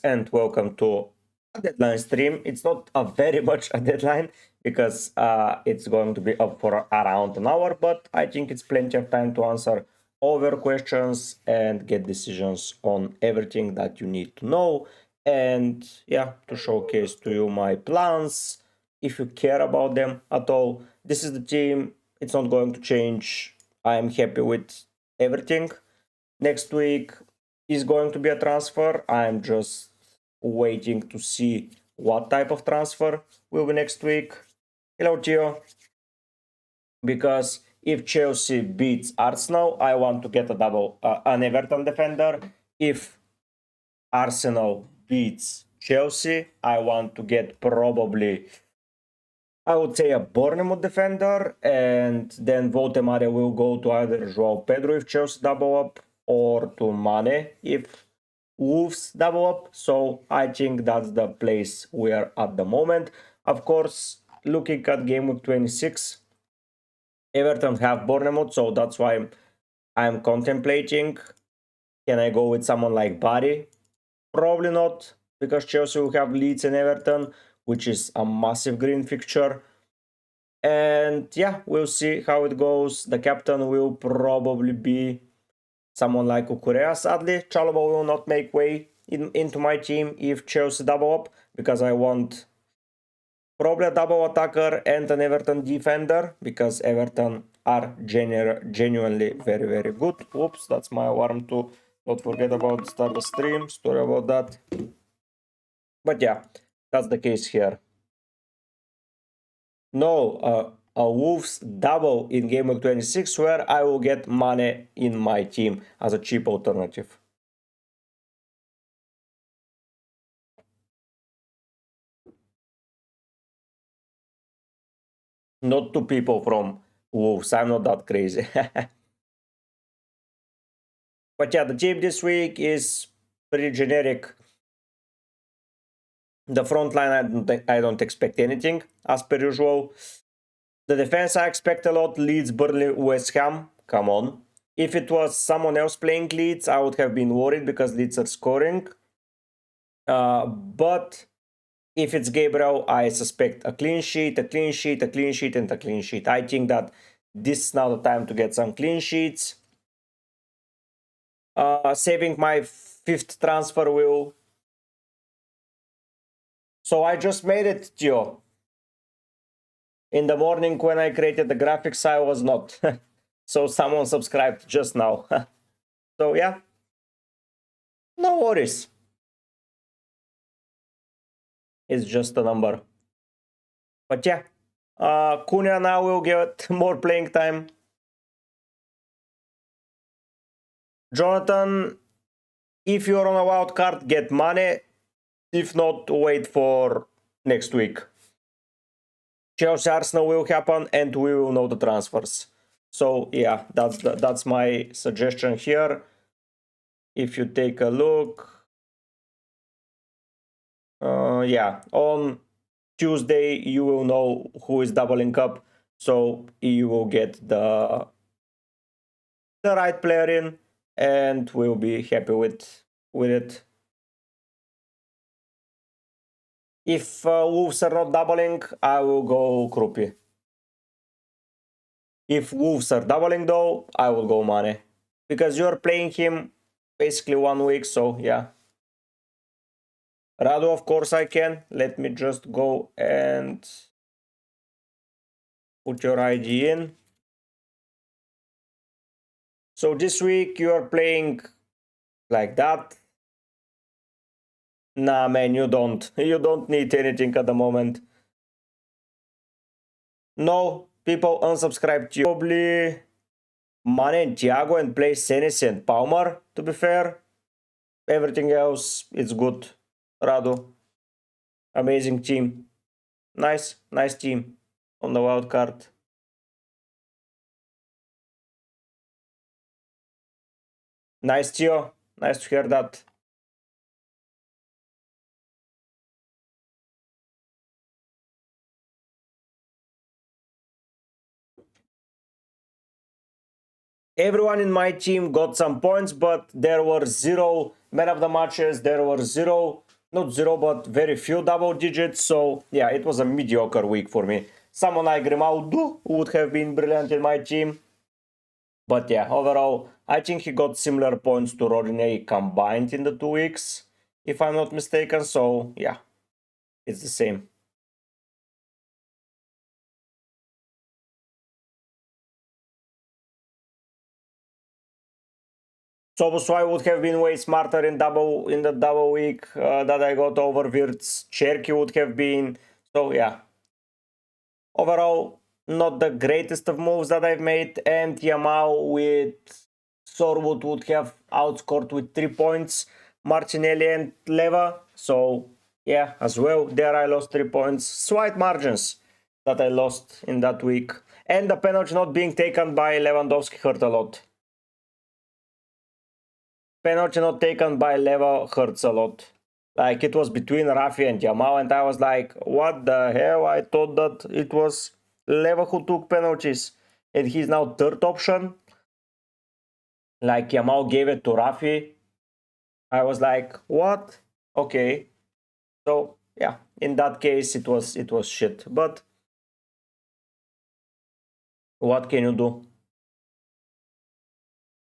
and welcome to a deadline stream. It's not a very much a deadline because it's going to be up for around an hour, but I think it's plenty of time to answer all your questions and get decisions on everything that you need to know, and yeah, to showcase to you my plans if you care about them at all. This is the team. It's not going to change. I am happy with everything. Next week is going to be a transfer. I'm just waiting to see what type of transfer will be next week. Hello, Gio. Because if Chelsea beats Arsenal, I want to get a double, an Everton defender. If Arsenal beats Chelsea, I want to get probably, I would say, a Bournemouth defender, and then Votemare will go to either João Pedro if Chelsea double up, or to Mane if Wolves double up. So I think that's the place we are at the moment. Of course, looking at game week 26, Everton have Bournemouth, so that's why I'm contemplating, can I go with someone like Barry? Probably not, because Chelsea will have Leeds and Everton, which is a massive green fixture. And yeah, we'll see how it goes. The captain will probably be someone like Kukurea. Sadly, Chalobah will not make way into my team if Chelsea double up, because I want probably a double attacker and an Everton defender, because Everton are genuinely very, very good. Oops, that's my alarm too. Don't forget about start the stream. Sorry about that. But yeah, that's the case here. No, a Wolves double in game week 26, where I will get Mane in my team as a cheap alternative. Not two people from Wolves. I'm not that crazy. But yeah, the team this week is pretty generic. The front line, I don't expect anything, as per usual. The defense, I expect a lot. Leeds, Burnley, West Ham. Come on. If it was someone else playing Leeds, I would have been worried because Leeds are scoring. But if it's Gabriel, I suspect a clean sheet, a clean sheet, a clean sheet, and a clean sheet. I think that this is now the time to get some clean sheets. Saving my 5th transfer wheel. So I just made it, Gio. In the morning when I created the graphics, I was not. So someone subscribed just now. So yeah, no worries. It's just a number. But yeah, Cunha now will get more playing time. Jonathan, if you're on a wild card, get Mane. If not, wait for next week. Chelsea Arsenal will happen and we will know the transfers. So yeah, that's my suggestion here. If you take a look, yeah, on Tuesday you will know who is doubling up, so you will get the right player in, and we'll be happy with it. If Wolves are not doubling, I will go Krupi. If Wolves are doubling though, I will go Mane, because you're playing him basically 1 week, so yeah. Radu, of course I can. Let me just go and put your ID in. So this week you are playing like that. Nah, man, you don't need anything at the moment. No, people unsubscribe to you. Probably Mane and Thiago, and play Senesi and Palmer, to be fair. Everything else, it's good. Radu, amazing team. Nice team on the wild card. Nice, Tio. Nice to hear that. Everyone in my team got some points, but there were 0 man of the matches, there were 0 not zero, but very few double digits. So yeah, it was a mediocre week for me. Someone like Grimaldo would have been brilliant in my team. But yeah, overall, I think he got similar points to RONIN combined in the 2 weeks, if I'm not mistaken. So yeah, it's the same. So I would have been way smarter in the double week that I got over Wirtz. Cherky would have been. So yeah, overall, not the greatest of moves that I've made. And Yamal with Sorwood would have outscored with 3 points Martinelli and Leva. So yeah, as well, there I lost 3 points. Slight margins that I lost in that week. And the penalty not being taken by Lewandowski hurt a lot. Penalty not taken by Leva hurts a lot. Like it was between Rafi and Yamal, and I was like, what the hell? I thought that it was Leva who took penalties, and he's now third option. Like Yamal gave it to Rafi. I was like, what? Okay. So yeah, in that case it was shit. But what can you do?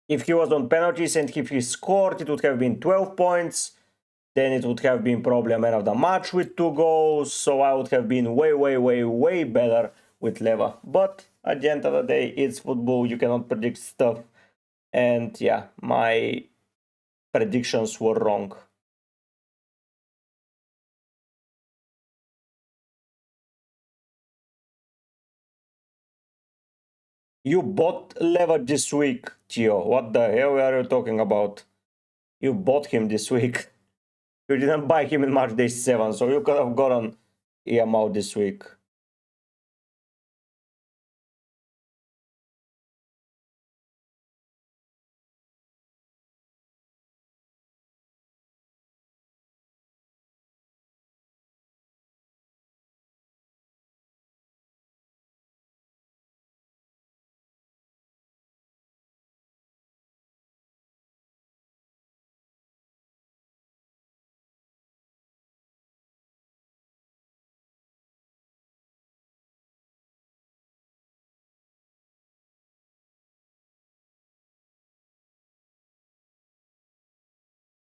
If he was on penalties and if he scored, it would have been 12 points. Then it would have been probably a man of the match with 2 goals. So I would have been way, way, way, way better with Leva. But at the end of the day, it's football. You cannot predict stuff. And yeah, my predictions were wrong. You bought Leva this week, Gio. What the hell are you talking about? You bought him this week. You didn't buy him in March day 7, so you could have gotten him out this week.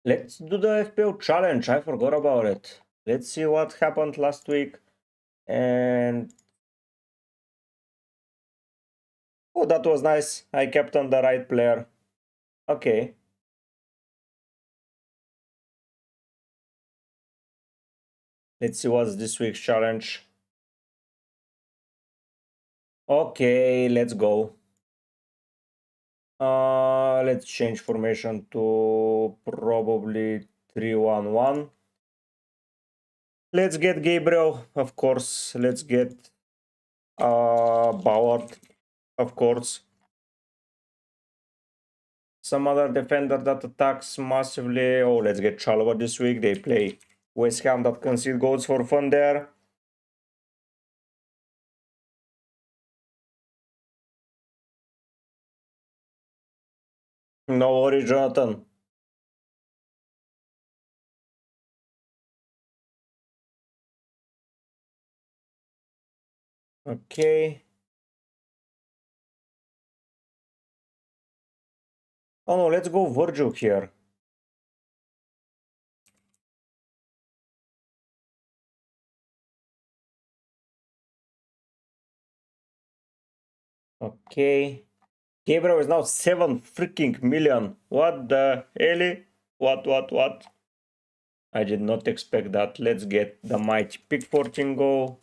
Let's do the FPL challenge. I forgot about it. Let's see what happened last week. And oh, that was nice. I kept on the right player. Okay. Let's see what's this week's challenge. Okay, let's go. Let's change formation to probably 3-1-1. Let's get Gabriel, of course. Let's get Bauer, of course. Some other defender that attacks massively. Oh, let's get Chalobah this week. They play West Ham that concede goals for fun there. No worries, Jonathan. Okay. Oh no, let's go Virgil here. Okay. Gabriel is now 7 freaking million. What the hell? What? I did not expect that. Let's get the mighty pick 14 go.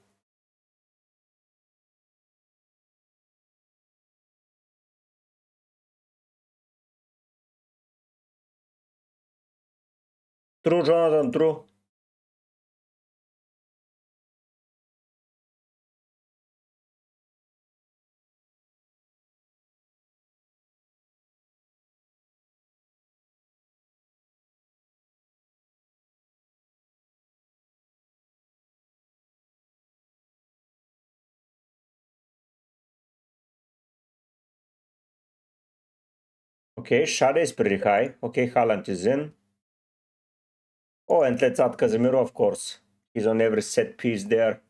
True, Jonathan, true. Okay, Shade is pretty high. Okay, Haaland is in. Oh, and let's add Casemiro, of course. He's on every set piece there.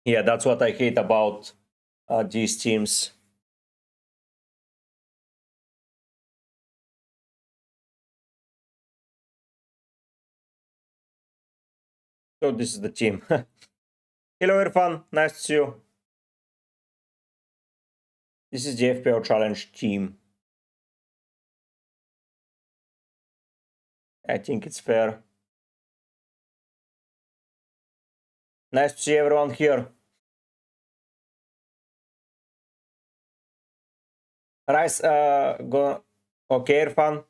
Yeah, that's what I hate about these teams. So this is the team. Hello, Irfan. Nice to see you. This is the FPL Challenge team. I think it's fair. Nice to see everyone here. Rice, go. Okay, Irfan.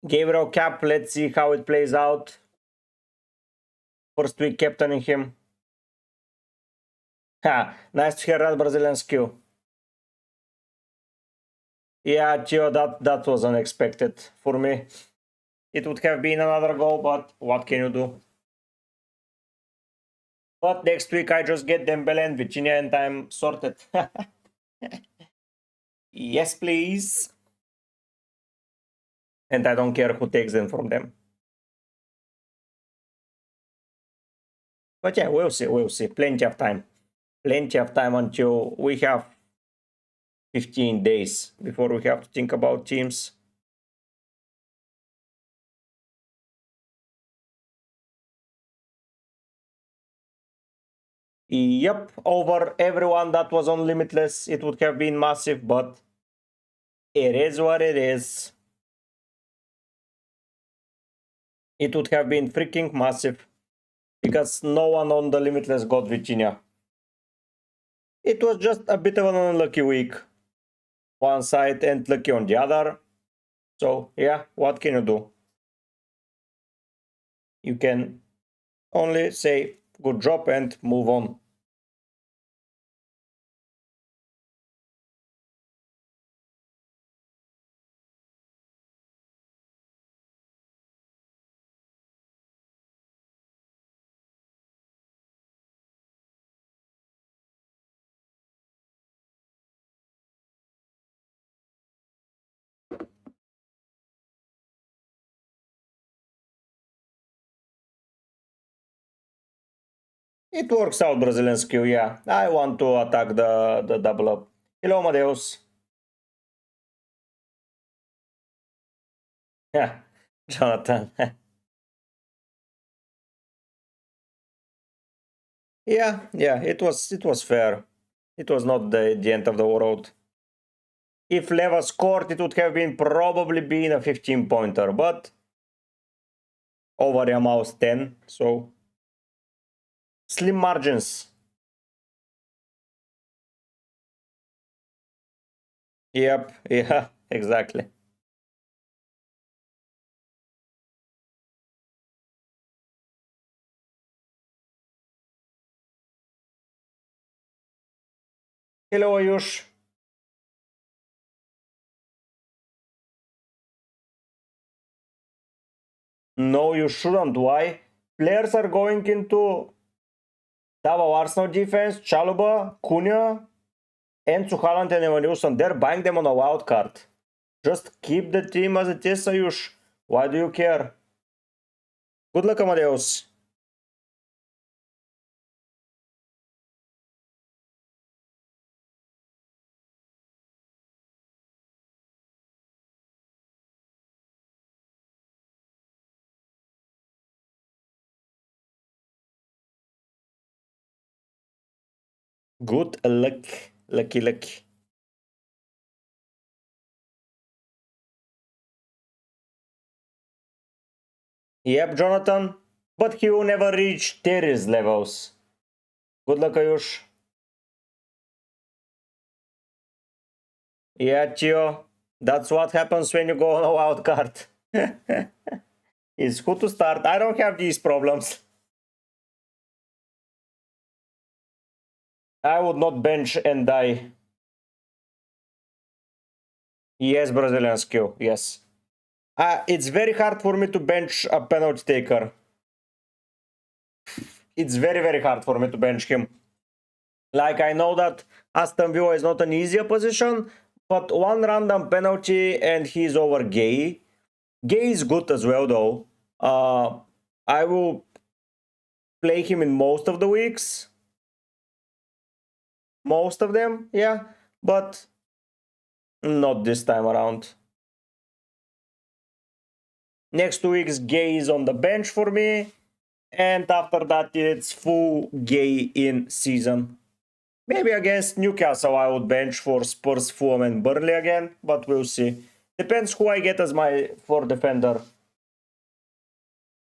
Gabriel Cap, let's see how it plays out. First week captaining him. Ha, nice to hear that Brazilian skill. Yeah, Gio, that was unexpected for me. It would have been another goal, but what can you do? But next week I just get Dembele and Vitinha and I'm sorted. Yes, please. And I don't care who takes them from them. But yeah, we'll see. Plenty of time. Plenty of time until we have 15 days before we have to think about teams. Yep, over everyone that was on Limitless, it would have been massive, but it is what it is. It would have been freaking massive because no one on the Limitless got Virginia. It was just a bit of an unlucky week. One side and lucky on the other. So yeah, what can you do? You can only say good job and move on. It works out, Brazilian skill, yeah. I want to attack the double up. Hello, Amadeus. Yeah, Jonathan. Yeah, it was fair. It was not the end of the world. If Leva scored, it would have been probably been a 15-pointer, but over the mouse 10, so slim margins. Yep, yeah, exactly. Hello, Ayush. No, you shouldn't. Why? Players are going into double Arsenal defense, Chaluba, Cunha, and Haaland and Evanilson. They're buying them on a wild card. Just keep the team as it is, Ayush. Why do you care? Good luck, Amadeus. Good luck. Lucky. Yep, Jonathan. But he will never reach Terry's levels. Good luck, Ayush. Yeah, Chio. That's what happens when you go on a wild card. It's who to start. I don't have these problems. I would not bench and die. Yes, Brazilian skill. Yes. It's very hard for me to bench a penalty taker. it's very, very hard for me to bench him. Like, I know that Aston Villa is not an easier position, but one random penalty and he's over Gay. Gay is good as well, though. I will play him in most of the weeks. Most of them, yeah, but not this time around. Next 2 weeks, Gay is on the bench for me. And after that, it's full Gay in season. Maybe against Newcastle, I would bench for Spurs, Fulham, and Burnley again, but we'll see. Depends who I get as my 4 defender.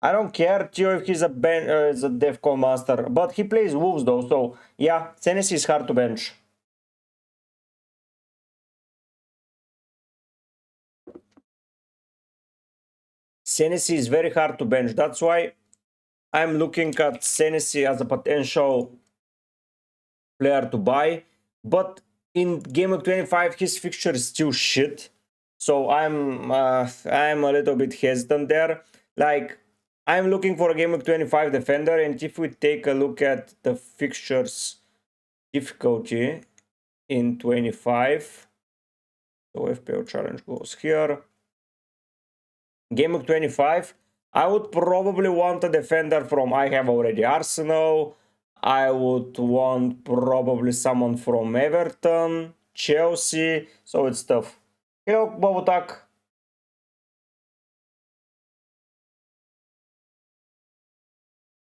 I don't care, Theo, if he's a Defcon master, but he plays Wolves though, so yeah, Senesi is hard to bench. Senesi is very hard to bench. That's why I'm looking at Senesi as a potential player to buy. But in Game Week 25, his fixture is still shit. So I'm a little bit hesitant there. Like, I'm looking for a Game Week 25 defender. And if we take a look at the fixtures difficulty in 25. So FPL challenge goes here. Game Week 25, I would probably want a defender from, I have already Arsenal. I would want probably someone from Everton, Chelsea, so it's tough. Hello, Bobutak.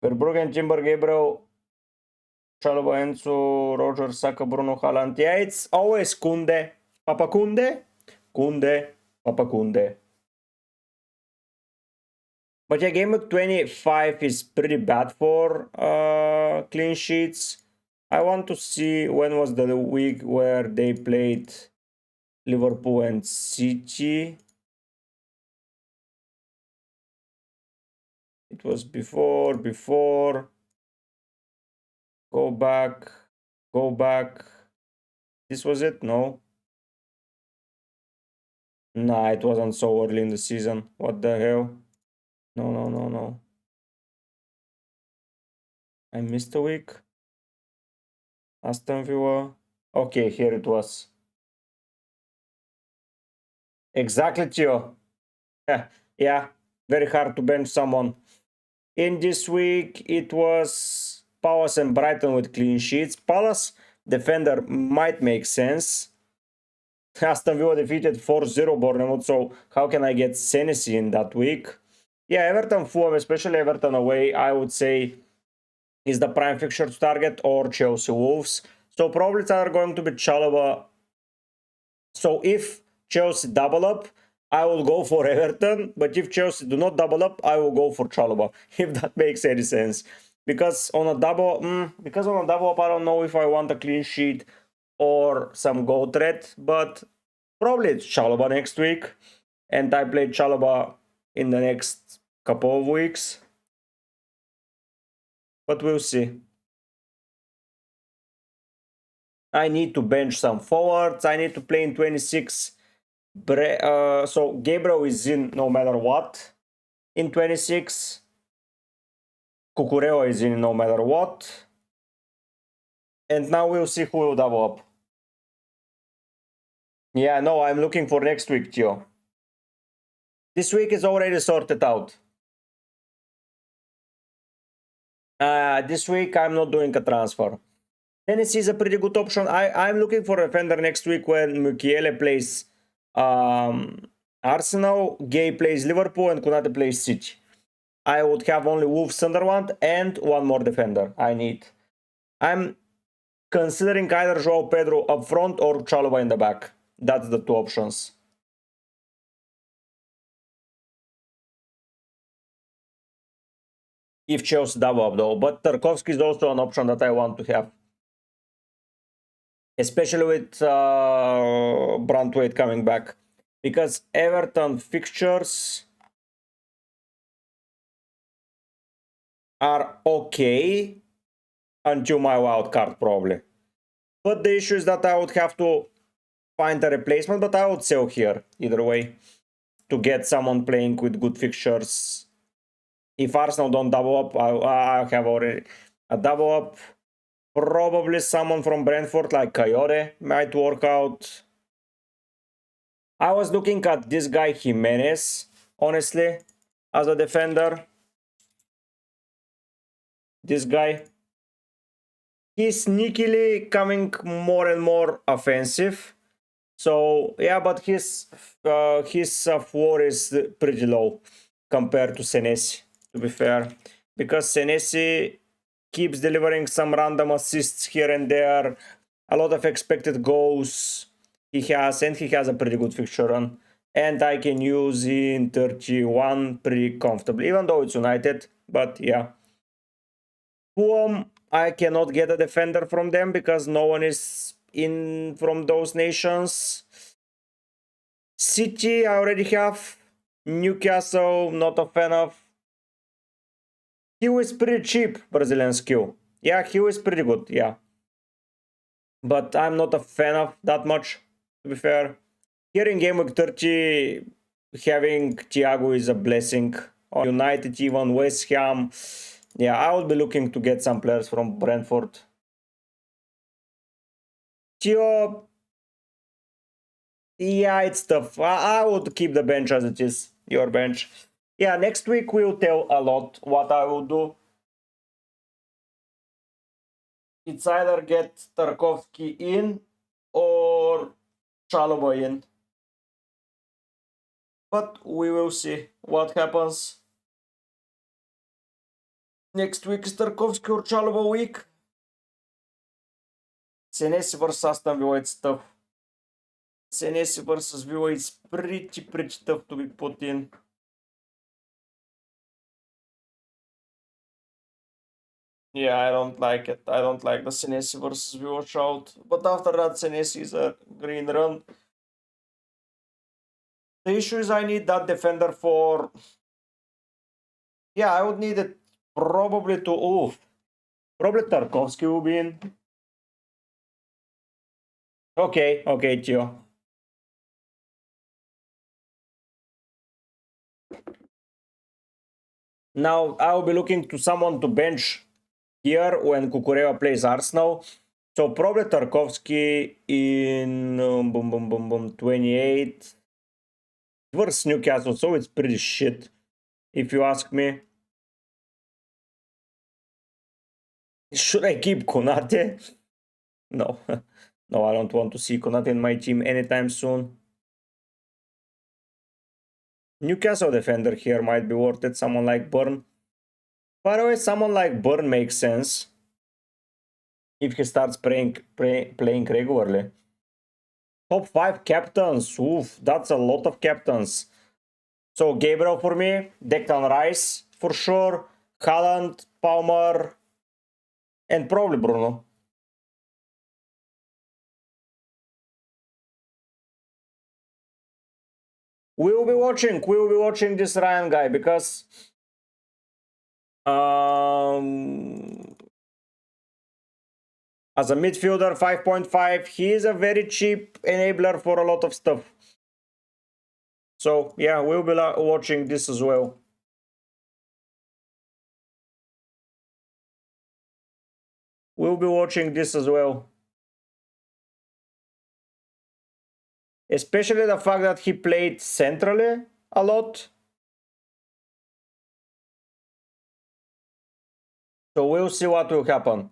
Verbruggen, Timber, Gabriel, Chalobah, Enzo, Roger, Saka, Bruno, Haaland. Yeah, it's always Kunde. Papa Kunde? Kunde, Papa Kunde. But yeah, Game Week 25 is pretty bad for clean sheets. I want to see when was the week where they played Liverpool and City. It was before. Go back. This was it? No. Nah, it wasn't so early in the season. What the hell? No. I missed a week. Aston Villa. Okay, here it was. Exactly, Theo. Yeah, very hard to bench someone. In this week, it was Palace and Brighton with clean sheets. Palace defender might make sense. Aston Villa defeated 4-0 Bournemouth, so how can I get Senesi in that week? Yeah, Everton Fulham, especially Everton away, I would say is the prime fixture to target, or Chelsea Wolves. So probably it's either going to be Chalobah. So if Chelsea double up, I will go for Everton, but if Chelsea do not double up, I will go for Chalobah, if that makes any sense. Because on a double up, I don't know if I want a clean sheet or some goal threat, but probably it's Chalobah next week, and I play Chalobah in the next couple of weeks. But we'll see. I need to bench some forwards. I need to play in 26. So Gabriel is in no matter what. In 26. Cucurella is in no matter what. And now we'll see who will double up. Yeah, no, I'm looking for next week, Theo. This week is already sorted out. This week I'm not doing a transfer. Tennessee is a pretty good option. I'm looking for a defender next week when Mukiele plays Arsenal, Gay plays Liverpool, and Konate plays City. I would have only Wolves, Sunderland, and one more defender I need. I'm considering either João Pedro up front or Chalobah in the back. That's the two options. If Chelsea double up though, but Tarkovsky is also an option that I want to have. Especially with Brantwaite coming back. Because Everton fixtures are okay until my wild card probably. But the issue is that I would have to find a replacement, but I would sell here either way to get someone playing with good fixtures. If Arsenal don't double up, I have already... A double up. Probably someone from Brentford like Coyote might work out. I was looking at this guy Jimenez, honestly, as a defender. This guy. He's sneakily coming more and more offensive. So yeah, but his floor is pretty low compared to Senesi, to be fair, because Senesi keeps delivering some random assists here and there, a lot of expected goals he has a pretty good fixture run, and I can use in 31 pretty comfortably, even though it's United. But yeah, Fulham, I cannot get a defender from them because no one is in from those nations. City, I already have. Newcastle, not a fan of. Hugh is pretty cheap, Brazilian skill. Yeah, Hugh is pretty good, yeah. But I'm not a fan of that much, to be fair. Here in Game Week 30, having Thiago is a blessing. On United, even West Ham. Yeah, I will be looking to get some players from Brentford. Theo, yeah, it's tough. I would keep the bench as it is, your bench. Yeah, next week will tell a lot what I will do. It's either get Tarkovsky in or Chalobah in. But we will see what happens. Next week is Tarkovsky or Chalobah week. Senesi versus Aston Villa, it's tough. Senesi versus Villa is pretty tough to be put in. Yeah, I don't like it. I don't like the Senesi versus Villa shout. But after that, Senesi is a green run. The issue is I need that defender for... Yeah, I would need it probably to... Oof. Probably Tarkovsky will be in. Okay, Tio. Now, I will be looking to someone to bench here when Kukureva plays Arsenal. So probably Tarkovsky in 28 versus Newcastle. So it's pretty shit, if you ask me. Should I keep Konate? No. No, I don't want to see Konate in my team anytime soon. Newcastle defender here might be worth it. Someone like Burn. By the way, someone like Burn makes sense if he starts playing regularly. Top 5 captains. Oof, that's a lot of captains. So Gabriel for me, Declan Rice for sure, Haaland, Palmer, and probably Bruno. We will be watching this Ryan guy because as a midfielder 5.5, he is a very cheap enabler for a lot of stuff. So yeah, we'll be watching this as well. We'll be watching this as well. Especially the fact that he played centrally a lot. So we'll see what will happen.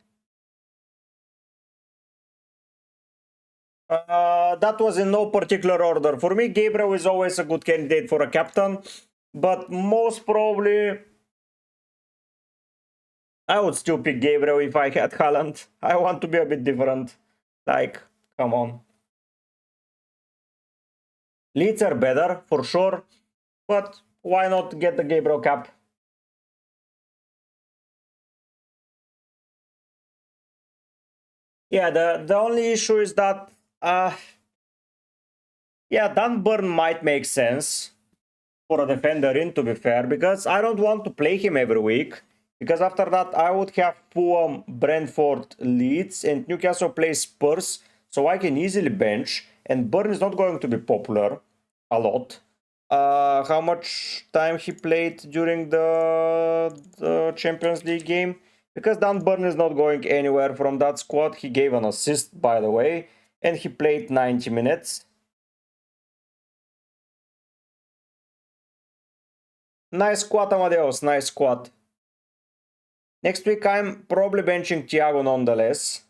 That was in no particular order. For me, Gabriel is always a good candidate for a captain. But most probably, I would still pick Gabriel if I had Haaland. I want to be a bit different. Like, come on. Leeds are better, for sure. But why not get the Gabriel cap? Yeah, the only issue is that... yeah, Dan Burn might make sense for a defender in, to be fair, because I don't want to play him every week. Because after that, I would have Fulham, Brentford, Leeds, and Newcastle play Spurs, so I can easily bench. And Burn is not going to be popular a lot. How much time he played during the Champions League game? Because Dan Burn is not going anywhere from that squad. He gave an assist, by the way, and he played 90 minutes. Nice squad, Amadeus, nice squad. Next week, I'm probably benching Thiago nonetheless.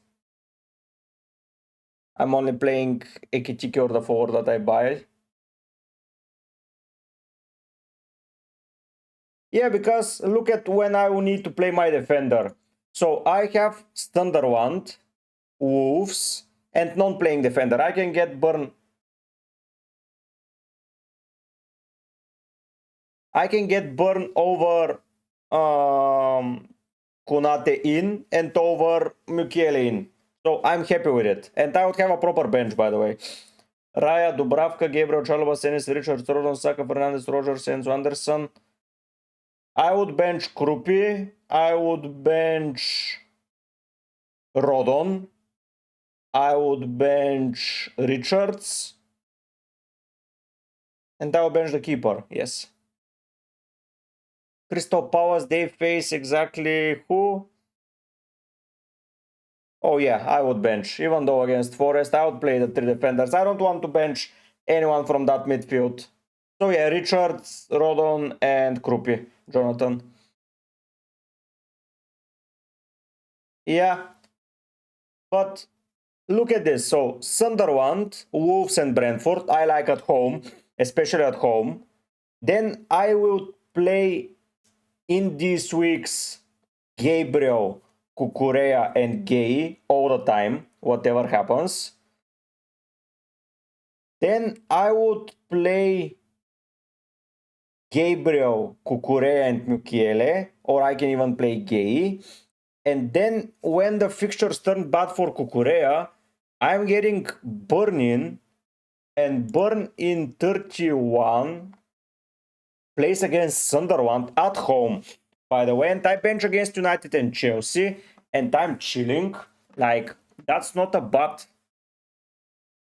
I'm only playing Ekitike or the forward that I buy. Yeah, because look at when I will need to play my defender. So I have Thunderwand, Wolves, and non-playing defender. I can get Burn. I can get Burn over Konate in and over Mukiele in. So I'm happy with it. And I would have a proper bench, by the way. Raya, Dubravka, Gabriel, Chalobah, Senis, Richard, Rodon, Saka, Fernandez, Rogers, Enzo Anderson. I would bench Krupi. I would bench Rodon. I would bench Richards. And I would bench the keeper, yes. Crystal Palace, they face exactly who? Oh yeah, I would bench. Even though against Forest, I would play the 3 defenders. I don't want to bench anyone from that midfield. So yeah, Richards, Rodon, and Krupi, Jonathan. Yeah, but look at this. So Sunderland, Wolves, and Brentford, I like at home, especially at home. Then I will play in these weeks Gabriel, Cucurella, and Gay all the time, whatever happens. Then I would play Gabriel, Cucurella, and Mukiele, or I can even play Gay. And then when the fixtures turn bad for Cucurella, I'm getting Burn in, and Burn in 31 plays against Sunderland at home, by the way, and I bench against United and Chelsea, and I'm chilling. Like, that's not a bad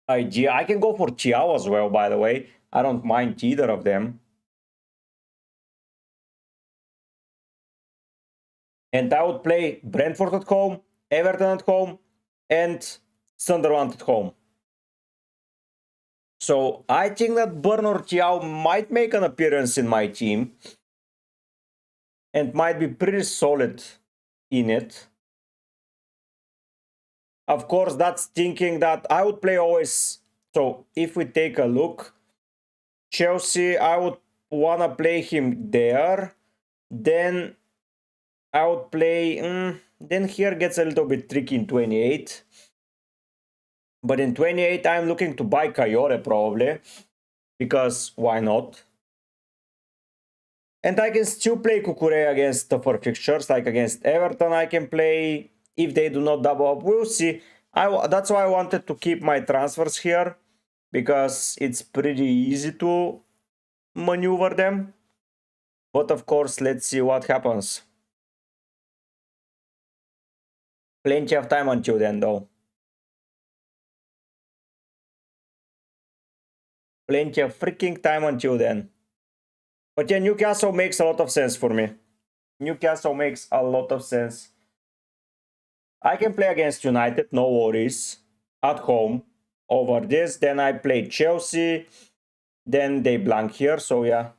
idea. I can go for Thiago as well, by the way. I don't mind either of them. And I would play Brentford at home, Everton at home, and Sunderland at home. So I think that Burn or Thiago might make an appearance in my team and might be pretty solid in it. Of course, that's thinking that I would play always. So if we take a look, Chelsea, I would want to play him there. Then I would play. Then here gets a little bit tricky in 28. But in 28, I'm looking to buy Kayore probably. Because why not? And I can still play Cucurella against tougher fixtures, like against Everton. I can play if they do not double up. We'll see. That's why I wanted to keep my transfers here, because it's pretty easy to maneuver them. But of course, let's see what happens. Plenty of time until then, though. Plenty of freaking time until then. But yeah, Newcastle makes a lot of sense for me. Newcastle makes a lot of sense. I can play against United, no worries. At home, over this. Then I play Chelsea. Then they blank here, so yeah.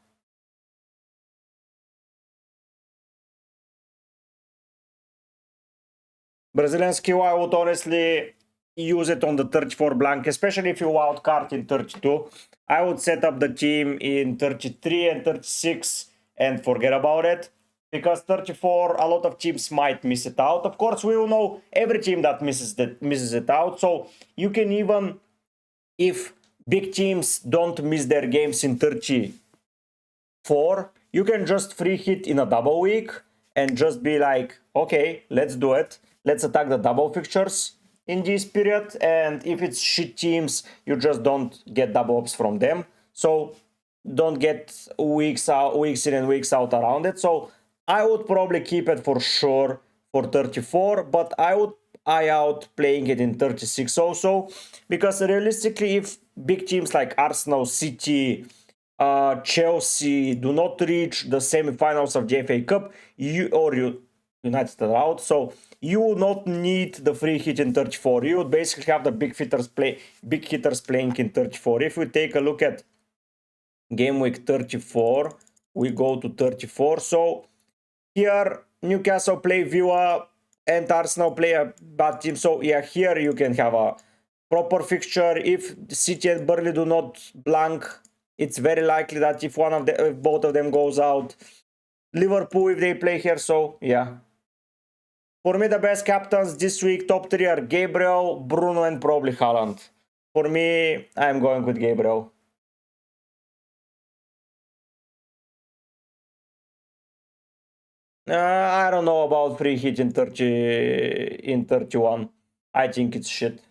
Brazilian skill, I would honestly use it on the 34 blank, especially if you wildcard in 32. I would set up the team in 33 and 36 and forget about it. Because 34, a lot of teams might miss it out. Of course, we will know every team that misses it out. So you can even, if big teams don't miss their games in 34, you can just free hit in a double week and just be like, okay, let's do it. Let's attack the double fixtures in this period. And if it's shit teams, you just don't get double ups from them. So don't get weeks in and weeks out around it. So I would probably keep it for sure for 34, but I would eye out playing it in 36 also, because realistically, if big teams like Arsenal, City, Chelsea do not reach the semifinals of the FA Cup, United are out, so you will not need the free hit in 34. You would basically have the big hitters playing in 34. If we take a look at game week 34, we go to 34. So here Newcastle play Villa and Arsenal play a bad team. So yeah, here you can have a proper fixture. If City and Burnley do not blank, it's very likely that if both of them goes out, Liverpool if they play here. So yeah. For me, the best captains this week, top three are Gabriel, Bruno, and probably Haaland. For me, I'm going with Gabriel. I don't know about free hit in 31. I think it's shit.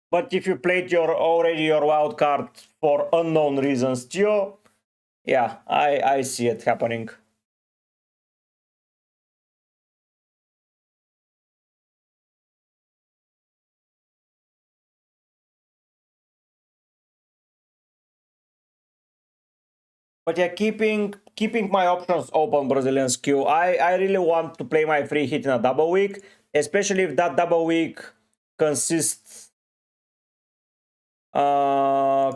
But if you played your wild card for unknown reasons, Gio, yeah, I see it happening. But yeah, keeping my options open, Brazilian skill. I really want to play my free hit in a double week, especially if that double week consists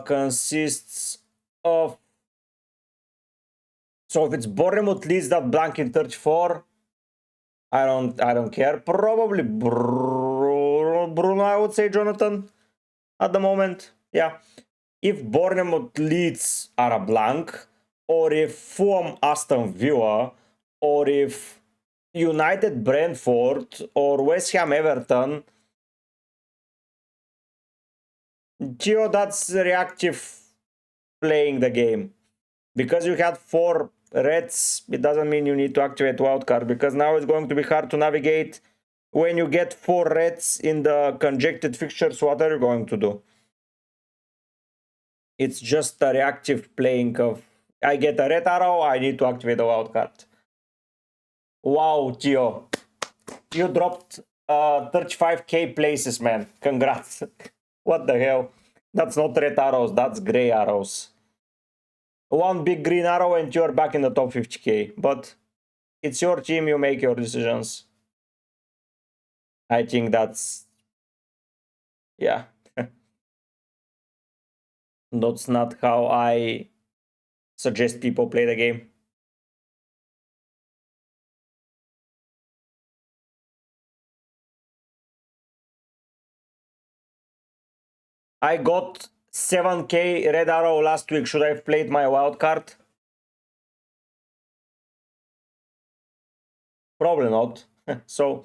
consists of, so if it's Bournemouth leads that blank in 34, I don't care. Probably Bruno, I would say, Jonathan, at the moment. Yeah. If Bournemouth leads are a blank, or if Fulham Aston Villa, or if United Brentford, or West Ham Everton, Gio, that's reactive playing the game. Because you had 4 reds, it doesn't mean you need to activate wildcard, because now it's going to be hard to navigate. When you get 4 reds in the conjected fixtures, what are you going to do? It's just a reactive playing of, I get a red arrow, I need to activate the wildcard. Wow, Gio. You dropped 35k places, man. Congrats. What the hell? That's not red arrows, that's gray arrows. One big green arrow and you're back in the top 50k. But it's your team, you make your decisions. I think that's, yeah. That's not how I suggest people play the game. I got 7k red arrow last week. Should I have played my wild card? Probably not. So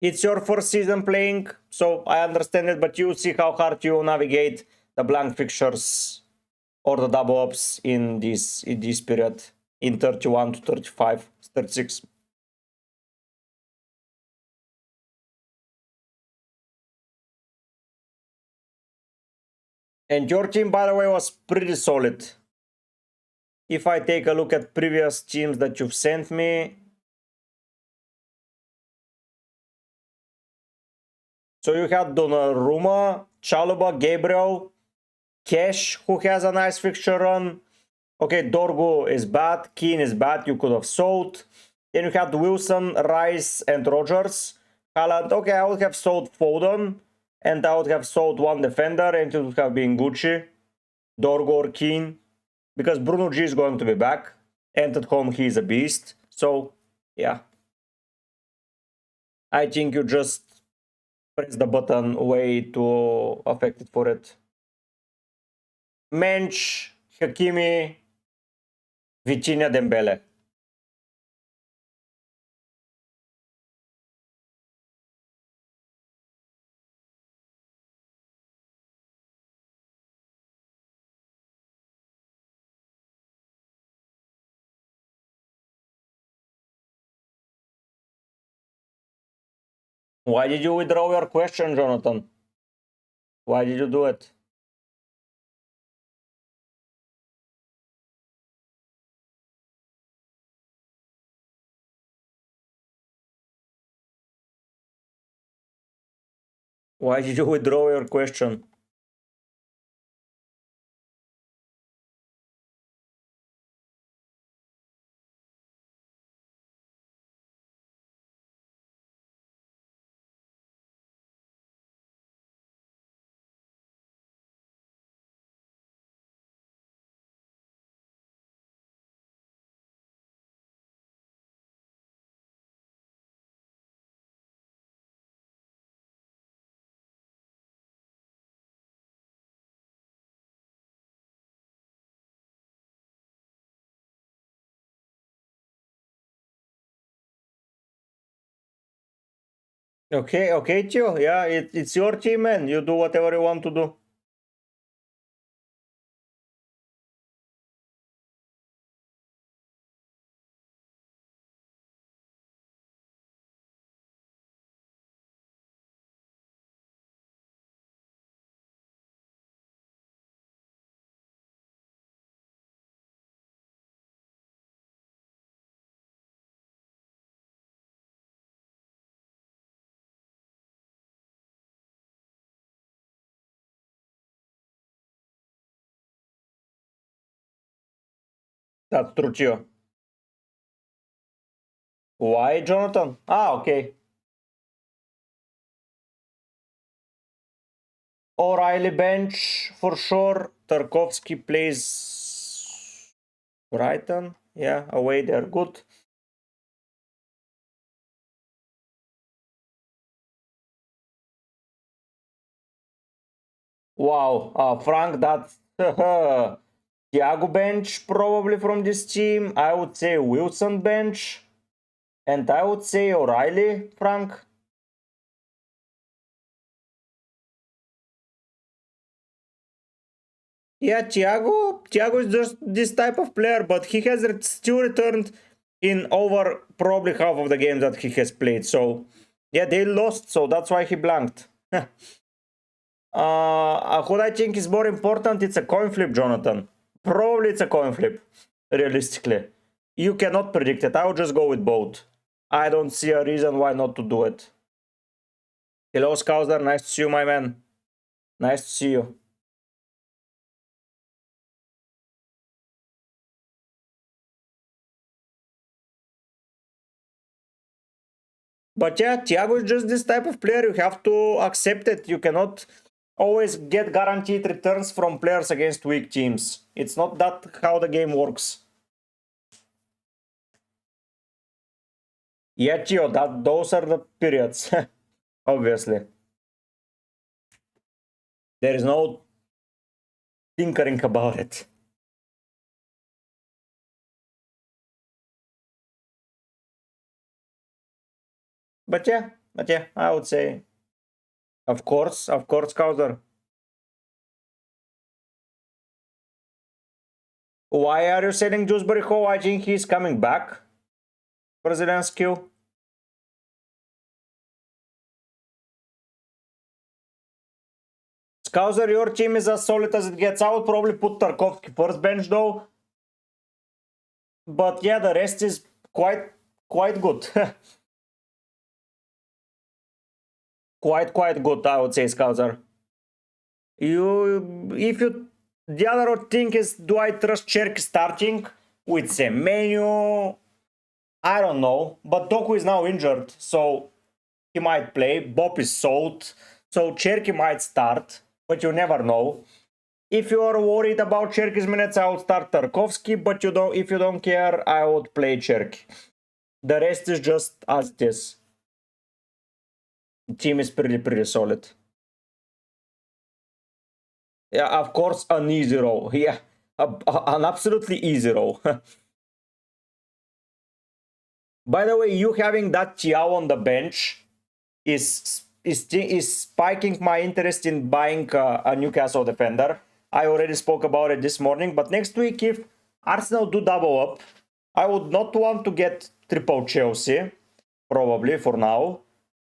it's your first season playing, so I understand it, but you see how hard you navigate the blank fixtures or the double ups in this period, in 31 to 35, 36. And your team, by the way, was pretty solid. If I take a look at previous teams that you've sent me, so you had Donnarumma, Chalobah, Gabriel, Cash, who has a nice fixture run. Okay, Dorgo is bad, Keane is bad, you could have sold. Then you had Wilson, Rice, and Rogers. Haaland, okay, I would have sold Foden, and I would have sold one defender, and it would have been Gucci, Dorgo or Keane, because Bruno G is going to be back, and at home he is a beast. So, yeah. I think you just press the button way too affected for it. Mensch, Hakimi, Vitinha, Dembele. Why did you withdraw your question, Jonathan? Why did you do it? Why did you withdraw your question? Okay, okay, Tio. Yeah, it's your team, man. You do whatever you want to do. That's true, Tio. Why, Jonathan? Ah, okay. O'Reilly bench for sure. Tarkovsky plays Brighton. Yeah, away they're good. Wow, Frank, that's Thiago bench probably from this team. I would say Wilson bench. And I would say O'Reilly, Frank. Yeah, Thiago is just this type of player, but he has still returned in over probably half of the games that he has played. So, yeah, they lost, so that's why he blanked. What I think is more important, it's a coin flip, Jonathan. Probably it's a coin flip, realistically. You cannot predict it. I would just go with both. I don't see a reason why not to do it. Hello, Scouser. Nice to see you, my man. Nice to see you. But yeah, Thiago is just this type of player. You have to accept it. You cannot always get guaranteed returns from players against weak teams. It's not that how the game works. Yeah, Gio, those are the periods, obviously. There is no tinkering about it. But yeah, I would say, of course, Kauser. Why are you selling Dewsbury Hall? I think he's coming back. Brazilian skill. Scouser, your team is as solid as it gets. I would probably put Tarkovsky first bench though. But yeah, the rest is quite good. quite good, I would say, Scouser. If you, the other thing is, do I trust Cherky starting with Semenyo? I don't know, but Doku is now injured, so he might play. Bob is sold, so Cherky might start, but you never know. If you are worried about Cherky's minutes, I would start Tarkovsky, but if you don't care, I would play Cherky. The rest is just as it is. The team is pretty solid. Yeah, of course, an easy row. Yeah, an absolutely easy row. By the way, you having that Chiao on the bench is spiking my interest in buying a Newcastle defender. I already spoke about it this morning, but next week, if Arsenal do double up, I would not want to get triple Chelsea, probably for now.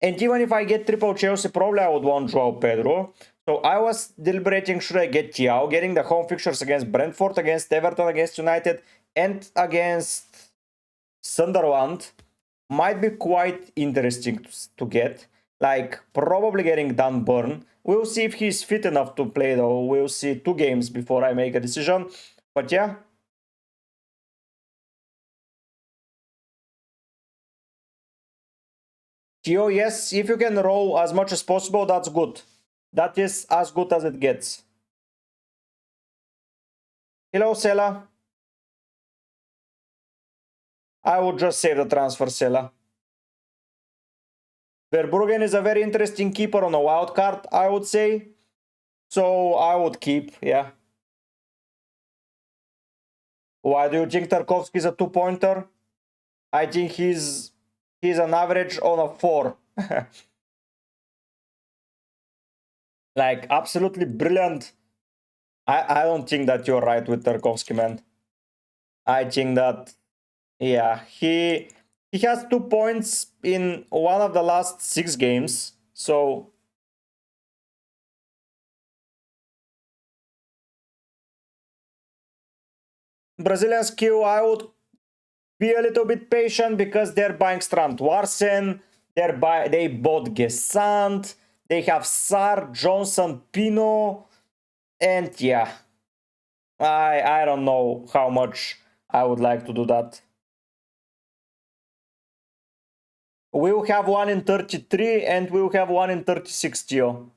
And even if I get triple Chelsea, probably I would want Joao Pedro. So I was deliberating, should I get Thiago, getting the home fixtures against Brentford, against Everton, against United, and against Sunderland might be quite interesting to get. like probably getting done burn. We'll see if he's fit enough to play though. We'll see 2 games before I make a decision. But yeah. Gio, yes, if you can roll as much as possible, that's good. That is as good as it gets. Hello, Sela. I would just save the transfer, Sela. Verbruggen is a very interesting keeper on a wild card, I would say. So I would keep, yeah. Why do you think Tarkovsky is a 2-pointer? I think he's an average on a 4. Like, absolutely brilliant. I don't think that you're right with Tarkovsky, man. I think that, yeah, he has 2 points in one of the last 6 games. So Brazilian skill, I would be a little bit patient because they're buying Strand Larsen, they bought Gesant, they have Sar, Johnson, Pino, and yeah, I don't know how much I would like to do that. We'll have one in 33 and we'll have one in 36, Gio.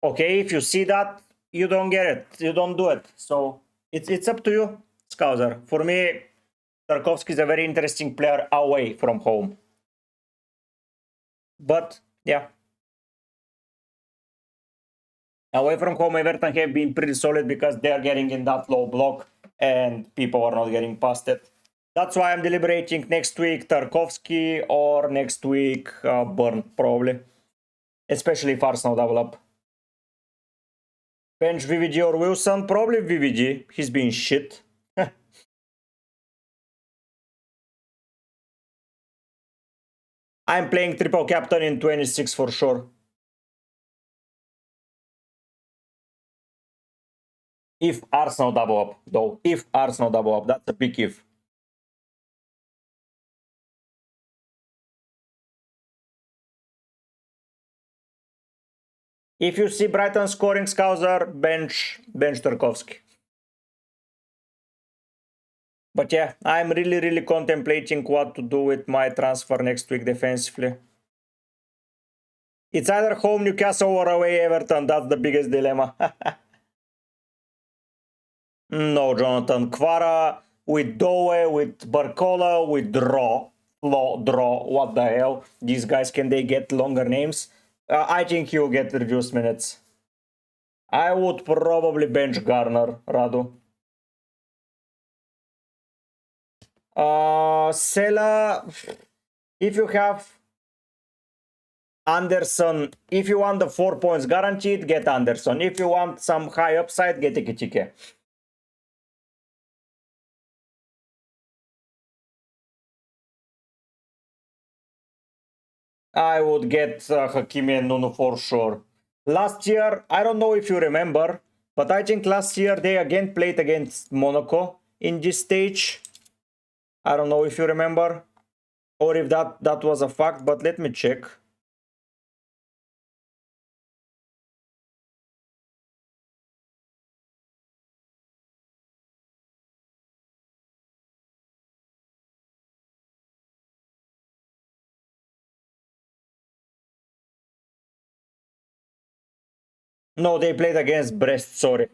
Okay, if you see that, you don't get it. You don't do it. So it's up to you, Scouser. For me, Tarkovsky is a very interesting player away from home. But yeah, away from home, Everton have been pretty solid because they are getting in that low block and people are not getting past it. That's why I'm deliberating next week Tarkovsky or next week Burn, probably. Especially if Arsenal double up. Bench VVG or Wilson? Probably VVG. He's been shit. I'm playing triple captain in 26 for sure. If Arsenal double up, though. If Arsenal double up, that's a big if. If you see Brighton scoring, Scouser, bench Tarkovsky. But yeah, I'm really contemplating what to do with my transfer next week defensively. It's either home Newcastle or away Everton. That's the biggest dilemma. No, Jonathan. Kvara with Doe, with Barcola, with Draw. Draw. What the hell? These guys, can they get longer names? I think he'll get reduced minutes. I would probably bench Garner, Radu. Sela, if you have Anderson, if you want the 4 points guaranteed, get Anderson. If you want some high upside, get Ekitike. I would get Hakimi and Nuno for sure. Last year, I don't know if you remember, but I think last year they again played against Monaco in this stage. I don't know if you remember or if that was a fact, but let me check. No, they played against Brest, sorry.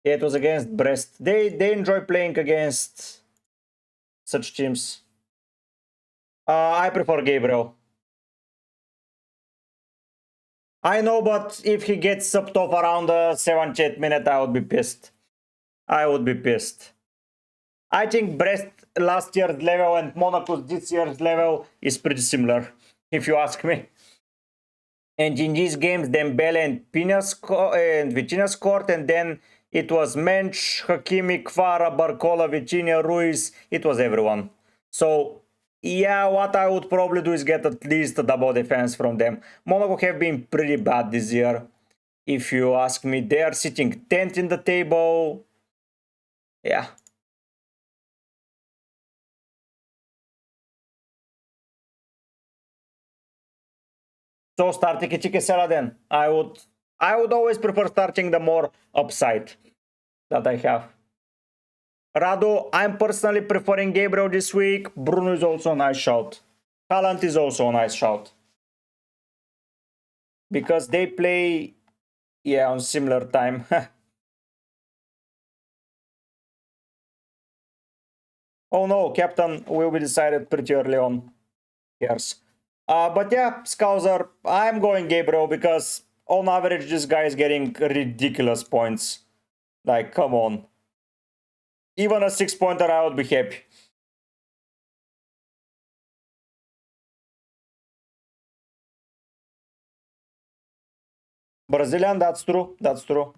Yeah, it was against Brest. They enjoy playing against such teams. I prefer Gabriel. I know, but if he gets subbed off around the 78th minute, I would be pissed. I would be pissed. I think Brest last year's level and Monaco's this year's level is pretty similar, if you ask me. And in these games, Dembele and Vitinha scored, and then it was Mensch, Hakimi, Kvara, Barcola, Vitinha, Ruiz. It was everyone. So yeah, what I would probably do is get at least a double defense from them. Monaco have been pretty bad this year. If you ask me, they are sitting 10th in the table. Yeah. So start Tiki Sela then. I would always prefer starting the more upside that I have. Rado, I'm personally preferring Gabriel this week. Bruno is also a nice shout. Haaland is also a nice shout. Because they play, yeah, on similar time. Oh no, captain will be decided pretty early on. Yes. But yeah, Scouser, I'm going Gabriel because on average this guy is getting ridiculous points. Like, come on. Even a 6-pointer, I would be happy. Brazilian, that's true. That's true.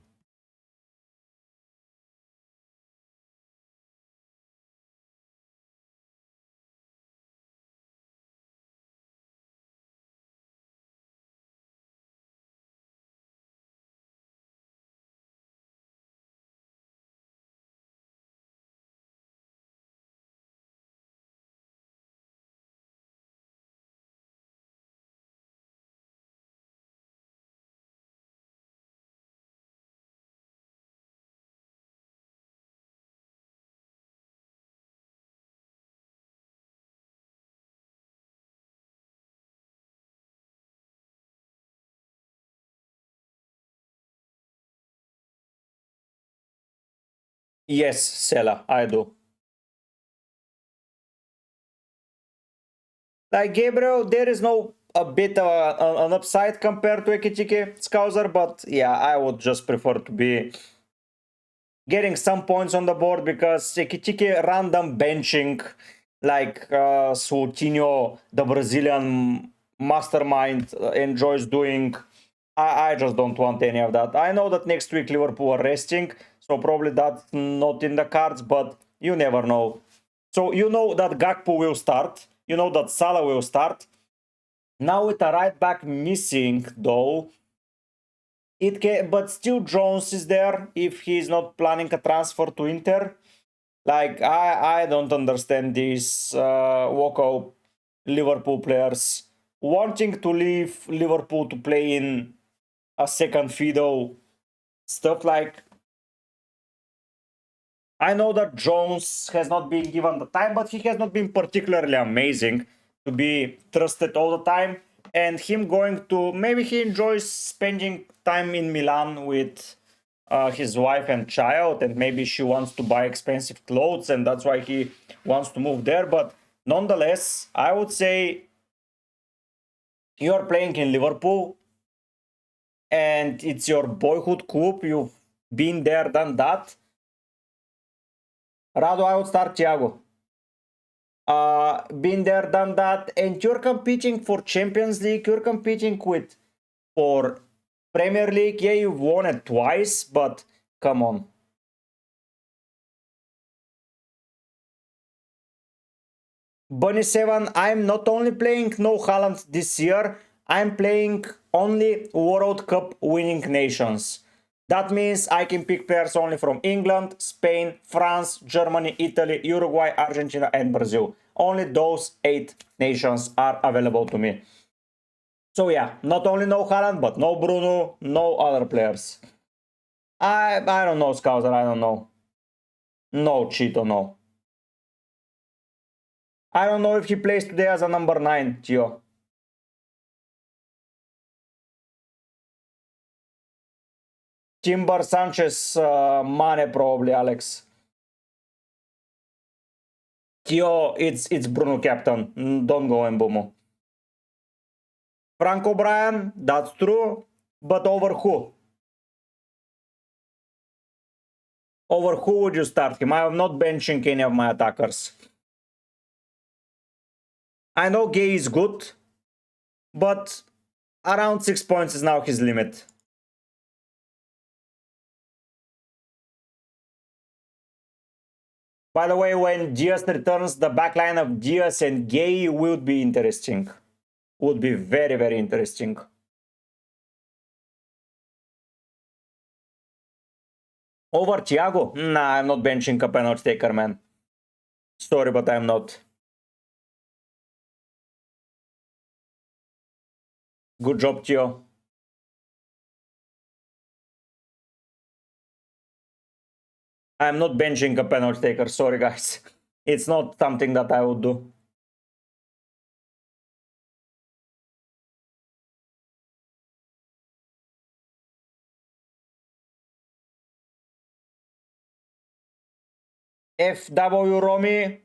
Yes, Sela, I do. Like Gabriel, there is no a bit of an upside compared to Ekitike Scouser, but yeah, I would just prefer to be getting some points on the board because Ekitike random benching like Soutinho, the Brazilian mastermind, enjoys doing. I just don't want any of that. I know that next week Liverpool are resting, so probably that's not in the cards, but you never know. So you know that Gakpo will start. You know that Salah will start. Now with a right back missing, though, it can, but still Jones is there if he's not planning a transfer to Inter. Like I don't understand these Woko Liverpool players wanting to leave Liverpool to play in a second Fido stuff. Like I know that Jones has not been given the time, but he has not been particularly amazing to be trusted all the time. And him going to, maybe he enjoys spending time in Milan with his wife and child, and maybe she wants to buy expensive clothes, and that's why he wants to move there. But nonetheless, I would say you are playing in Liverpool, and it's your boyhood club. You've been there, done that. Rado, I would start Thiago. Been there, done that, and you're competing for Champions League. You're competing with for Premier League. Yeah, you've won it twice, but come on. Bunny 7, I'm not only playing no Haaland this year, I'm playing only World Cup winning nations. That means I can pick players only from England, Spain, France, Germany, Italy, Uruguay, Argentina, and Brazil. Only those 8 nations are available to me. So yeah, not only no Haaland, but no Bruno, no other players. I don't know, Scouser, I don't know. No, Cheeto, no. I don't know if he plays today as a number 9, Gio. Timber, Sanchez, Mane probably, Alex. Gio, it's Bruno captain. Don't go and Mbumo. Frank O'Brien, that's true. But over who? Over who would you start him? I am not benching any of my attackers. I know Gay is good, but around 6 points is now his limit. By the way, when Gias returns, the backline of Gias and Gay would be interesting. Would be very, very interesting. Over Thiago? Nah, I'm not benching a penalty taker, man. Sorry, but I'm not. Good job, Theo. I'm not benching a penalty taker. Sorry, guys. It's not something that I would do. FW Romy,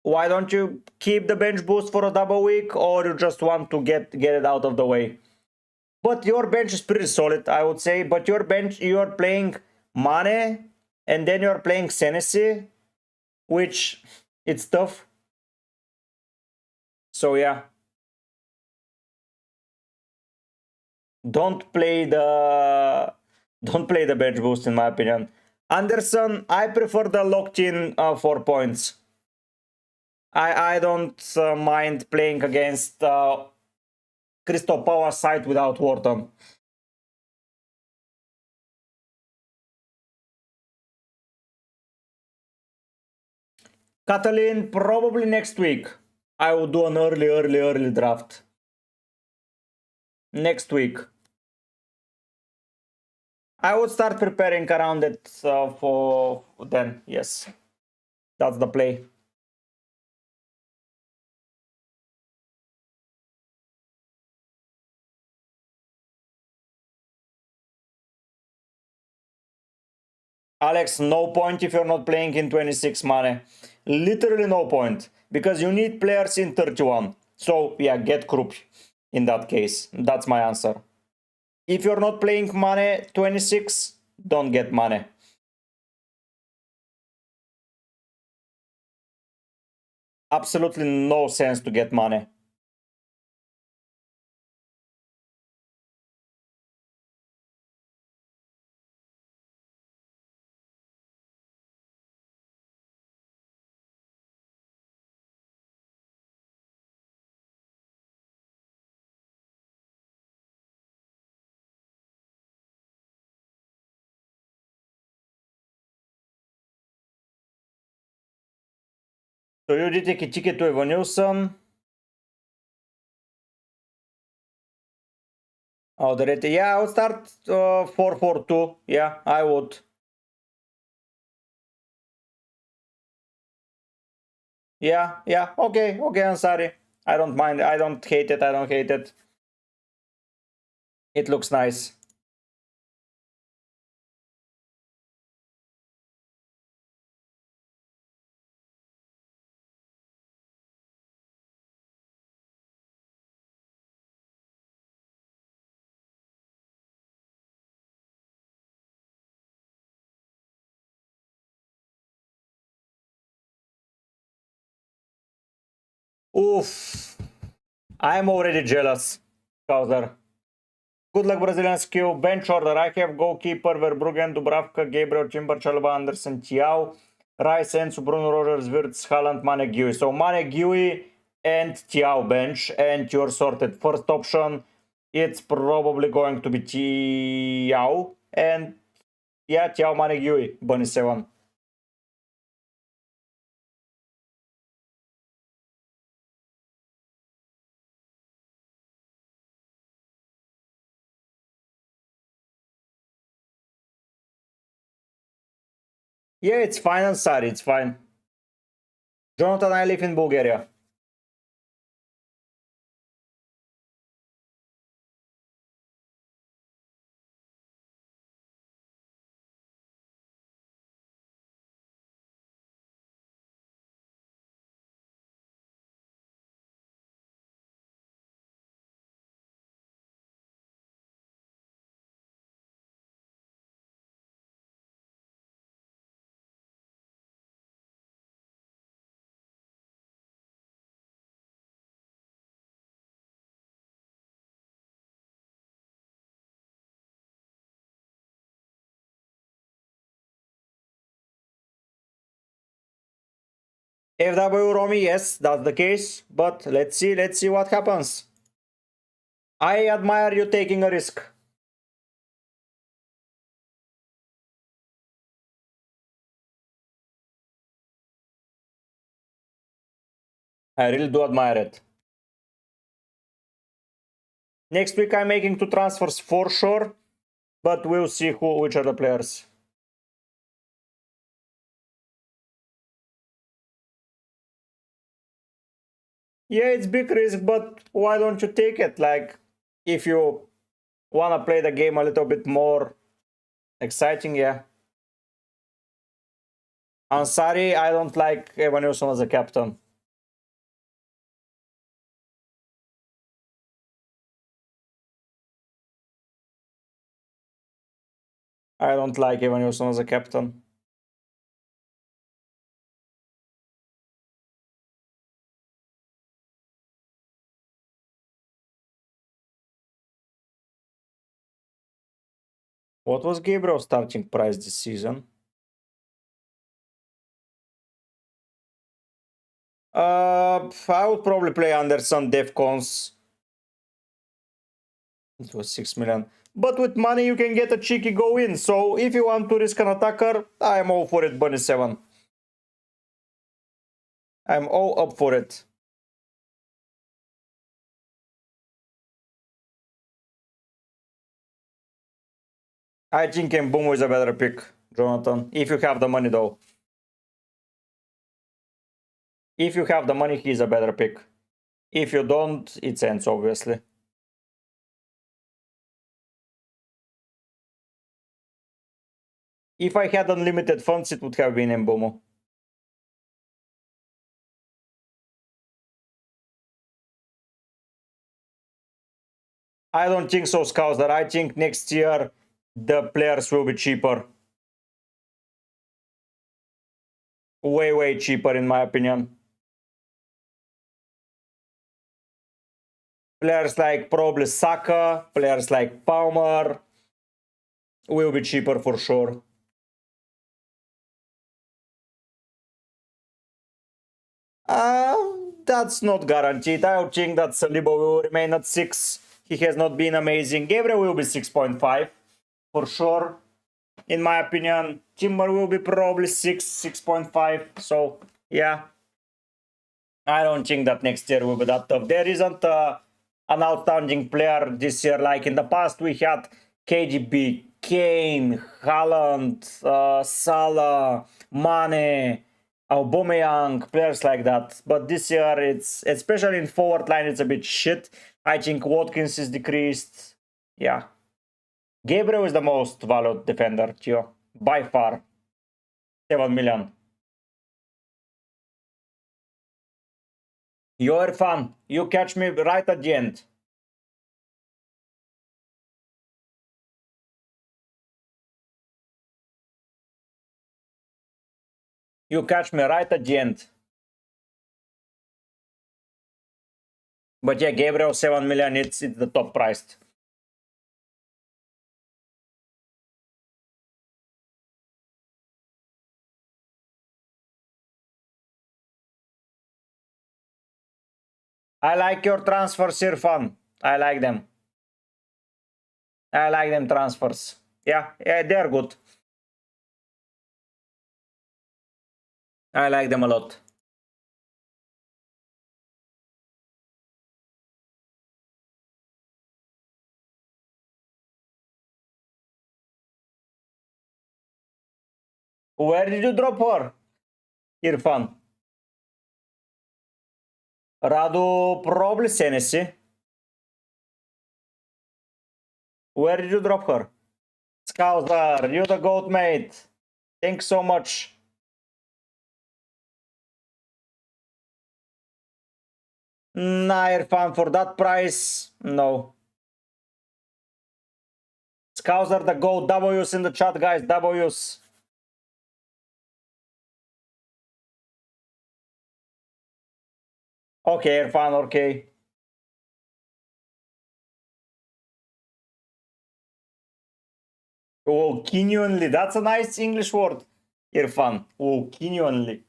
why don't you keep the bench boost for a double week, or you just want to get it out of the way? But your bench is pretty solid, I would say. But your bench, you're playing Mane, and then you're playing Senesi, which it's tough. So yeah, don't play the bench boost, in my opinion. Anderson, I prefer the locked in 4 points. I don't mind playing against Crystal Palace side without Wharton. Catalin, probably next week. I will do an early draft. Next week. I would start preparing around it for then, yes. That's the play. Alex, no point if you're not playing in 26 money. Literally no point. Because you need players in 31. So, yeah, get Krupp in that case. That's my answer. If you're not playing money 26, don't get money. Absolutely no sense to get money. So you did take a ticket to Evan Nilsson. Oh, the rate. Yeah, I would start 4-4-2. Yeah, I would. Yeah, yeah. Okay, okay, I'm sorry. I don't mind. I don't hate it. I don't hate it. It looks nice. Oof. I'm already jealous, Kauser. Good luck, Brazilian skill. Bench order. I have goalkeeper Verbruggen, Dubravka, Gabriel, Timber, Chalaba, Anderson, Thiaw, Rice, Ensu, Bruno, Rogers, Wirtz, Haaland, Mane, Gui. So Mane, Gui, and Thiaw bench, and you're sorted. First option, it's probably going to be Thiaw, and yeah, Thiaw, Mane, Gui, Bunny 7. Yeah, it's fine, I'm sorry, it's fine. Jonathan, I live in Bulgaria. FW Romy, yes, that's the case. But let's see what happens. I admire you taking a risk. I really do admire it. Next week I'm making 2 transfers for sure, but we'll see which are the players. Yeah, it's big risk, but why don't you take it? Like, if you wanna play the game a little bit more exciting, yeah. Ansari, I don't like Evan Nilsson as a captain. I don't like Evan Nilsson as a captain. What was Gabriel's starting price this season? I would probably play Anderson, Defcons. It was 6 million. But with money you can get a cheeky go in. So if you want to risk an attacker, I'm all for it, Bunny 7. I'm all up for it. I think Mbeumo is a better pick, Jonathan. If you have the money though. If you have the money, he's a better pick. If you don't, it ends, obviously. If I had unlimited funds, it would have been Mbeumo. I don't think so, Scouser. I think next year the players will be cheaper. Way, way cheaper, in my opinion. Players like probably Saka, players like Palmer will be cheaper for sure. That's not guaranteed. I would think that Saliba will remain at 6. He has not been amazing. Gabriel will be 6.5 for sure. In my opinion, Timber will be probably 6, 6.5. So, yeah. I don't think that next year will be that tough. There isn't an outstanding player this year. Like in the past, we had KGB, Kane, Haaland, Salah, Mane, Aubameyang, players like that. But this year, it's especially in forward line, it's a bit shit. I think Watkins is decreased. Yeah. Gabriel is the most valued defender, Tio, by far. 7 million. You're fun. You catch me right at the end. You catch me right at the end. But yeah, Gabriel 7 million, it's the top priced. I like your transfers, Irfan. I like them. I like them transfers. Yeah, they're good. I like them a lot. Where did you drop her, Irfan? Radu, probably Senesi. Where did you drop her? Scouser, you the goat, mate. Thanks so much. Nah, Irfan, for that price, no. Scouser, the goat. W's in the chat, guys. W's. Okay, Irfan, okay. Oh, genuinely. That's a nice English word, Irfan. Oh, genuinely.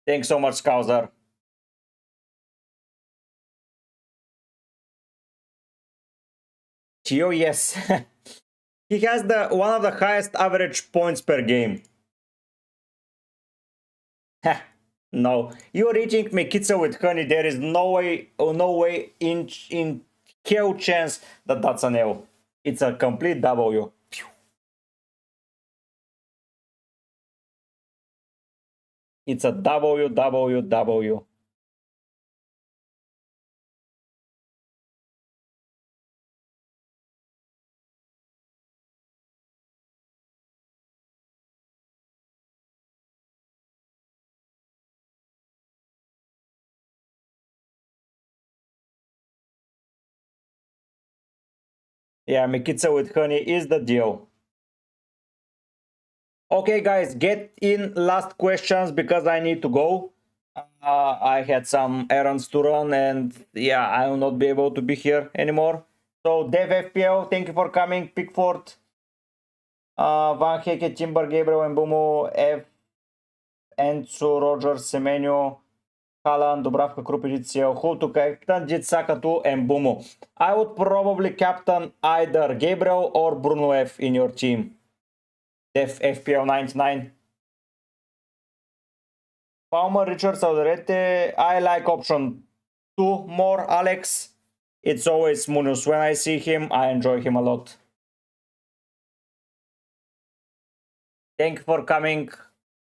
Thanks so much, Scouser. Gio, yes. He has one of the highest average points per game. No, you're eating Mekitsa with honey. There is no way in hell chance that that's an L. It's a complete W. It's a W. Yeah, Mekitsa with honey is the deal. Okay, guys, get in last questions because I need to go. I had some errands to run and yeah, I will not be able to be here anymore. So, Dev FPL, thank you for coming. Pickford, Van Heke, Timber, Gabriel, Mbumo, F, Enzo, Roger, Semenyo, Haaland, Dubravka, Krupic, who to captain? Did Saka to Mbumo. I would probably captain either Gabriel or Bruno F in your team. Dev FPL 99. Palmer, Richards, Alderete. I like option 2 more, Alex. It's always Munoz. When I see him, I enjoy him a lot. Thank you for coming,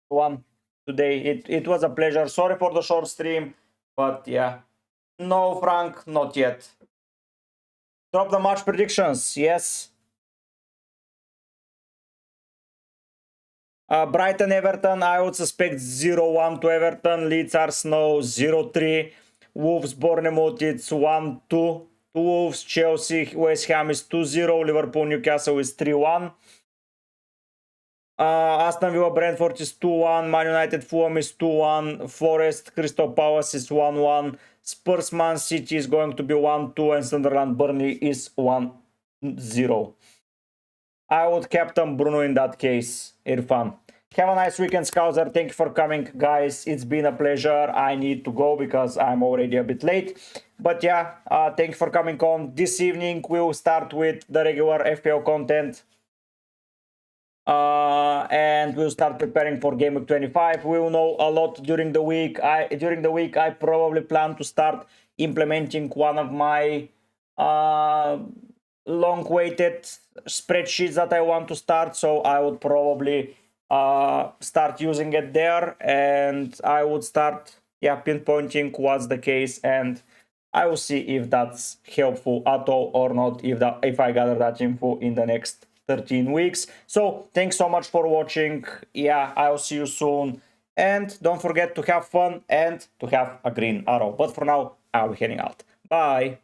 one today. It was a pleasure. Sorry for the short stream, but yeah. No, Frank, not yet. Drop the match predictions, yes. Brighton Everton, I would suspect 0-1 to Everton. Leeds Arsenal 0-3. Wolves Bournemouth, it's 1-2 to Wolves. Chelsea West Ham is 2-0. Liverpool Newcastle is 3-1. Aston Villa Brentford is 2-1. Man United Fulham is 2-1. Forest Crystal Palace is 1-1. Spurs Man City is going to be 1-2. And Sunderland Burnley is 1-0. I would captain Bruno in that case, Irfan. Have a nice weekend, Scouser. Thank you for coming, guys. It's been a pleasure. I need to go because I'm already a bit late. But yeah, thank you for coming on. This evening, we'll start with the regular FPL content. And we'll start preparing for Game Week 25. We'll know a lot during the week. During the week, I probably plan to start implementing one of my long-waited spreadsheets that I want to start. So I would probably start using it there, and I would start pinpointing what's the case, and I will see if that's helpful at all or not, if I gather that info in the next 13 weeks. So thanks so much for watching. Yeah, I'll see you soon, and don't forget to have fun and to have a green arrow. But for now, I'll be heading out. Bye.